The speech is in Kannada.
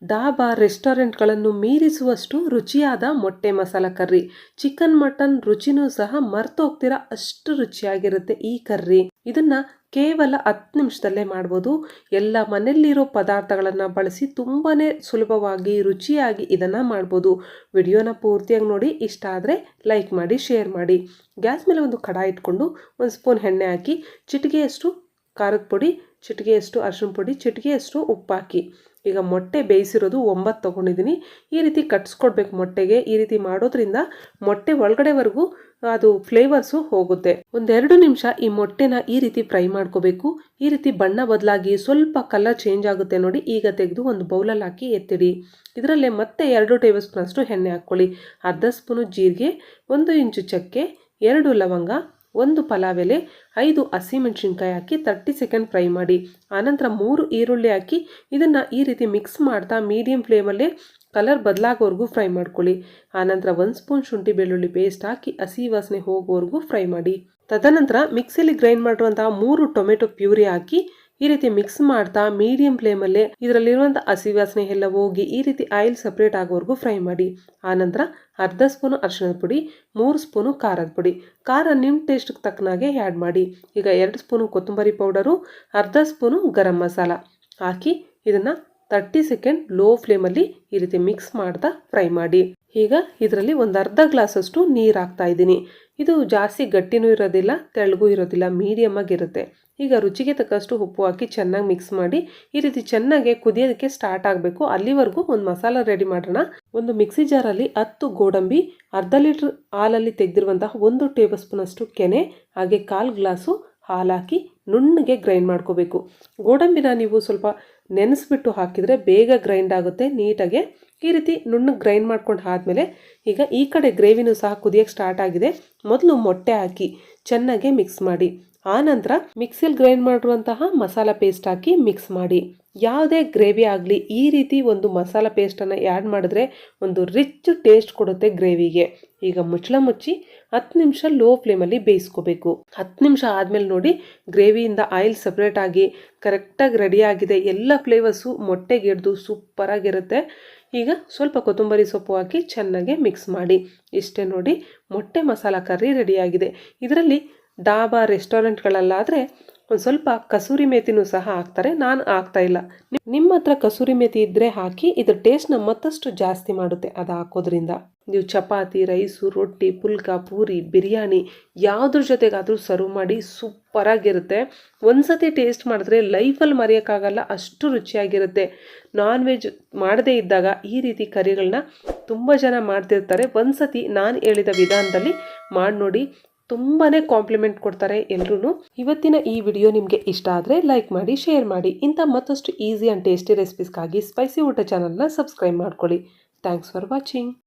ಡಾಬಾ ರೆಸ್ಟೋರೆಂಟ್ಗಳನ್ನು ಮೀರಿಸುವಷ್ಟು ರುಚಿಯಾದ ಮೊಟ್ಟೆ ಮಸಾಲ ಕರ್ರಿ. ಚಿಕನ್ ಮಟನ್ ರುಚಿನೂ ಸಹ ಮರ್ತೋಗ್ತಿರ ಅಷ್ಟು ರುಚಿಯಾಗಿರುತ್ತೆ ಈ ಕರ್ರಿ. ಇದನ್ನ ಕೇವಲ 10 ನಿಮಿಷದಲ್ಲೇ ಮಾಡ್ಬೋದು. ಎಲ್ಲ ಮನೆಯಲ್ಲಿರೋ ಪದಾರ್ಥಗಳನ್ನು ಬಳಸಿ ತುಂಬಾನೇ ಸುಲಭವಾಗಿ ರುಚಿಯಾಗಿ ಇದನ್ನ ಮಾಡ್ಬೋದು. ವಿಡಿಯೋನ ಪೂರ್ತಿಯಾಗಿ ನೋಡಿ. ಇಷ್ಟ ಆದರೆ ಲೈಕ್ ಮಾಡಿ, ಶೇರ್ ಮಾಡಿ. ಗ್ಯಾಸ್ ಮೇಲೆ ಒಂದು ಕಡಾಯಿ ಇಟ್ಕೊಂಡು 1 ಸ್ಪೂನ್ ಎಣ್ಣೆ ಹಾಕಿ, ಚಿಟಿಕೆಯಷ್ಟು ಖಾರದ ಪುಡಿ, ಚಿಟಿಕೆಯಷ್ಟು ಅರಿಶಿನ ಪುಡಿ, ಚಿಟಿಕೆಯಷ್ಟು ಉಪ್ಪು ಹಾಕಿ. ಈಗ ಮೊಟ್ಟೆ ಬೇಯಿಸಿರೋದು 9 ತೊಗೊಂಡಿದ್ದೀನಿ. ಈ ರೀತಿ ಕಟ್ಸ್ಕೊಡ್ಬೇಕು ಮೊಟ್ಟೆಗೆ. ಈ ರೀತಿ ಮಾಡೋದ್ರಿಂದ ಮೊಟ್ಟೆ ಒಳಗಡೆವರೆಗೂ ಅದು ಫ್ಲೇವರ್ಸು ಹೋಗುತ್ತೆ. 1-2 ನಿಮಿಷ ಈ ಮೊಟ್ಟೆನ ಈ ರೀತಿ ಫ್ರೈ ಮಾಡ್ಕೋಬೇಕು. ಈ ರೀತಿ ಬಣ್ಣ ಬದಲಾಗಿ ಸ್ವಲ್ಪ ಕಲರ್ ಚೇಂಜ್ ಆಗುತ್ತೆ ನೋಡಿ. ಈಗ ತೆಗೆದು ಒಂದು ಬೌಲಲ್ಲಿ ಹಾಕಿ ಎತ್ತಿಡಿ. ಇದರಲ್ಲೇ ಮತ್ತೆ 2 ಟೇಬಲ್ ಸ್ಪೂನ್ ಅಷ್ಟು ಎಣ್ಣೆ ಹಾಕ್ಕೊಳ್ಳಿ. ಅರ್ಧ ಸ್ಪೂನು ಜೀರಿಗೆ, 1 ಇಂಚು ಚಕ್ಕೆ, 2 ಲವಂಗ, 1 ಪಲಾವ್ ಎಲೆ, 5 ಹಸಿಮೆಣಸಿನ್ಕಾಯಿ ಹಾಕಿ 30 ಸೆಕೆಂಡ್ ಫ್ರೈ ಮಾಡಿ. ಆನಂತರ 3 ಈರುಳ್ಳಿ ಹಾಕಿ ಇದನ್ನು ಈ ರೀತಿ ಮಿಕ್ಸ್ ಮಾಡ್ತಾ ಮೀಡಿಯಂ ಫ್ಲೇಮಲ್ಲೇ ಕಲರ್ ಬದಲಾಗೋವರೆಗೂ ಫ್ರೈ ಮಾಡ್ಕೊಳ್ಳಿ. ಆನಂತರ 1 ಸ್ಪೂನ್ ಶುಂಠಿ ಬೆಳ್ಳುಳ್ಳಿ ಪೇಸ್ಟ್ ಹಾಕಿ ಹಸಿ ವಾಸನೆ ಹೋಗೋವರೆಗೂ ಫ್ರೈ ಮಾಡಿ. ತದನಂತರ ಮಿಕ್ಸಿಯಲ್ಲಿ ಗ್ರೈಂಡ್ ಮಾಡಿರುವಂತಹ 3 ಟೊಮೆಟೊ ಪ್ಯೂರಿ ಹಾಕಿ ಈ ರೀತಿ ಮಿಕ್ಸ್ ಮಾಡ್ತಾ ಮೀಡಿಯಂ ಫ್ಲೇಮಲ್ಲೇ ಇದರಲ್ಲಿರುವಂಥ ಹಸಿ ವಾಸನೆ ಎಲ್ಲ ಹೋಗಿ ಈ ರೀತಿ ಆಯಿಲ್ ಸಪ್ರೇಟ್ ಆಗೋವರೆಗೂ ಫ್ರೈ ಮಾಡಿ. ಆನಂತರ ಅರ್ಧ ಸ್ಪೂನು ಅರಿಶಿಣದ ಪುಡಿ, 3 ಸ್ಪೂನು ಖಾರದ ಪುಡಿ. ಖಾರ ನಿಮ್ಮ ಟೇಸ್ಟ್ಗೆ ತಕ್ಕನಾಗೆ ಆ್ಯಡ್ ಮಾಡಿ. ಈಗ 2 ಸ್ಪೂನು ಕೊತ್ತಂಬರಿ ಪೌಡರು, ಅರ್ಧ ಸ್ಪೂನು ಗರಂ ಮಸಾಲ ಹಾಕಿ ಇದನ್ನು 30 ಸೆಕೆಂಡ್ ಲೋ ಫ್ಲೇಮಲ್ಲಿ ಈ ರೀತಿ ಮಿಕ್ಸ್ ಮಾಡ್ತಾ ಫ್ರೈ ಮಾಡಿ. ಈಗ ಇದರಲ್ಲಿ ಒಂದು ಅರ್ಧ ಗ್ಲಾಸಷ್ಟು ನೀರು ಹಾಕ್ತಾ ಇದ್ದೀನಿ. ಇದು ಜಾಸ್ತಿ ಗಟ್ಟಿನೂ ಇರೋದಿಲ್ಲ, ತೆಳ್ಳಗೂ ಇರೋದಿಲ್ಲ, ಮೀಡಿಯಮ್ ಆಗಿರುತ್ತೆ. ಈಗ ರುಚಿಗೆ ತಕ್ಕಷ್ಟು ಉಪ್ಪು ಹಾಕಿ ಚೆನ್ನಾಗಿ ಮಿಕ್ಸ್ ಮಾಡಿ ಈ ರೀತಿ ಚೆನ್ನಾಗಿ ಕುದಿಯೋದಕ್ಕೆ ಸ್ಟಾರ್ಟ್ ಆಗಬೇಕು. ಅಲ್ಲಿವರೆಗೂ ಒಂದು ಮಸಾಲ ರೆಡಿ ಮಾಡೋಣ. ಒಂದು ಮಿಕ್ಸಿ ಜಾರಲ್ಲಿ 10 ಗೋಡಂಬಿ, ಅರ್ಧ ಲೀಟ್ರ್ ಹಾಲಲ್ಲಿ ತೆಗೆದಿರುವಂತಹ 1 ಟೇಬಲ್ ಸ್ಪೂನ್ ಅಷ್ಟು ಕೆನೆ, ಹಾಗೆ 1/4 ಗ್ಲಾಸು ಹಾಲು ಹಾಕಿ ನುಣ್ಣಗೆ ಗ್ರೈಂಡ್ ಮಾಡ್ಕೋಬೇಕು. ಗೋಡಂಬಿನ ನೀವು ಸ್ವಲ್ಪ ನೆನೆಸ್ಬಿಟ್ಟು ಹಾಕಿದರೆ ಬೇಗ ಗ್ರೈಂಡ್ ಆಗುತ್ತೆ ನೀಟಾಗೆ. ಈ ರೀತಿ ನುಣ್ಣಗೆ ಗ್ರೈಂಡ್ ಮಾಡ್ಕೊಂಡು ಆದಮೇಲೆ ಈಗ ಈ ಕಡೆ ಗ್ರೇವಿನೂ ಸಹ ಕುದಿಯೋಕ್ಕೆ ಸ್ಟಾರ್ಟ್ ಆಗಿದೆ. ಮೊದಲು ಮೊಟ್ಟೆ ಹಾಕಿ ಚೆನ್ನಾಗಿ ಮಿಕ್ಸ್ ಮಾಡಿ. ಆನಂತರ ಮಿಕ್ಸಿಯಲ್ಲಿ ಗ್ರೈಂಡ್ ಮಾಡಿರುವಂತಹ ಮಸಾಲ ಪೇಸ್ಟ್ ಹಾಕಿ ಮಿಕ್ಸ್ ಮಾಡಿ. ಯಾವುದೇ ಗ್ರೇವಿ ಆಗಲಿ ಈ ರೀತಿ ಒಂದು ಮಸಾಲ ಪೇಸ್ಟನ್ನು ಆ್ಯಡ್ ಮಾಡಿದ್ರೆ ಒಂದು ರಿಚ್ ಟೇಸ್ಟ್ ಕೊಡುತ್ತೆ ಗ್ರೇವಿಗೆ. ಈಗ ಮುಚ್ಚಳ ಮುಚ್ಚಿ 10 ನಿಮಿಷ ಲೋ ಫ್ಲೇಮಲ್ಲಿ ಬೇಯಿಸ್ಕೋಬೇಕು. 10 ನಿಮಿಷ ಆದಮೇಲೆ ನೋಡಿ ಗ್ರೇವಿಯಿಂದ ಆಯಿಲ್ ಸಪ್ರೇಟ್ ಆಗಿ ಕರೆಕ್ಟಾಗಿ ರೆಡಿಯಾಗಿದೆ. ಎಲ್ಲ ಫ್ಲೇವರ್ಸು ಮೊಟ್ಟೆಗೆ ಹಿಡಿದು ಸೂಪರಾಗಿರುತ್ತೆ. ಈಗ ಸ್ವಲ್ಪ ಕೊತ್ತಂಬರಿ ಸೊಪ್ಪು ಹಾಕಿ ಚೆನ್ನಾಗಿ ಮಿಕ್ಸ್ ಮಾಡಿ. ಇಷ್ಟೇ ನೋಡಿ, ಮೊಟ್ಟೆ ಮಸಾಲ ಕರ್ರಿ ರೆಡಿಯಾಗಿದೆ. ಇದರಲ್ಲಿ ಡಾಬಾ ರೆಸ್ಟೋರೆಂಟ್ಗಳಲ್ಲಾದರೆ ಒಂದು ಸ್ವಲ್ಪ ಕಸೂರಿ ಮೇಥಿನೂ ಸಹ ಹಾಕ್ತಾರೆ. ನಾನು ಹಾಕ್ತಾ ಇಲ್ಲ. ನಿಮ್ಮ ಹತ್ರ ಕಸೂರಿ ಮೇಥಿ ಇದ್ದರೆ ಹಾಕಿ. ಇದ್ರ ಟೇಸ್ಟ್ನ ಮತ್ತಷ್ಟು ಜಾಸ್ತಿ ಮಾಡುತ್ತೆ ಅದು ಹಾಕೋದ್ರಿಂದ. ನೀವು ಚಪಾತಿ, ರೈಸು, ರೊಟ್ಟಿ, ಪುಲ್ಕ, ಪೂರಿ, ಬಿರಿಯಾನಿ ಯಾವುದ್ರ ಜೊತೆಗಾದರೂ ಸರ್ವ್ ಮಾಡಿ ಸೂಪರಾಗಿರುತ್ತೆ. ಒಂದ್ಸತಿ ಟೇಸ್ಟ್ ಮಾಡಿದ್ರೆ ಲೈಫಲ್ಲಿ ಮರೆಯೋಕ್ಕಾಗಲ್ಲ, ಅಷ್ಟು ರುಚಿಯಾಗಿರುತ್ತೆ. ನಾನ್ ವೆಜ್ ಮಾಡದೇ ಇದ್ದಾಗ ಈ ರೀತಿ ಕರಿಗಳನ್ನ ತುಂಬ ಜನ ಮಾಡ್ತಿರ್ತಾರೆ. ಒಂದ್ಸತಿ ನಾನು ಹೇಳಿದ ವಿಧಾನದಲ್ಲಿ ಮಾಡಿ ನೋಡಿ, ತುಂಬಾ ಕಾಂಪ್ಲಿಮೆಂಟ್ ಕೊಡ್ತಾರೆ ಎಲ್ಲರೂ. ಇವತ್ತಿನ ಈ ವಿಡಿಯೋ ನಿಮಗೆ ಇಷ್ಟ ಆದರೆ ಲೈಕ್ ಮಾಡಿ, ಶೇರ್ ಮಾಡಿ. ಇಂಥ ಮತ್ತಷ್ಟು ಈಸಿ ಆ್ಯಂಡ್ ಟೇಸ್ಟಿ ರೆಸಿಪೀಸ್ಗಾಗಿ ಸ್ಪೈಸಿ ಊಟ ಚಾನಲ್ನ ಸಬ್ಸ್ಕ್ರೈಬ್ ಮಾಡ್ಕೊಳ್ಳಿ. Thanks for watching.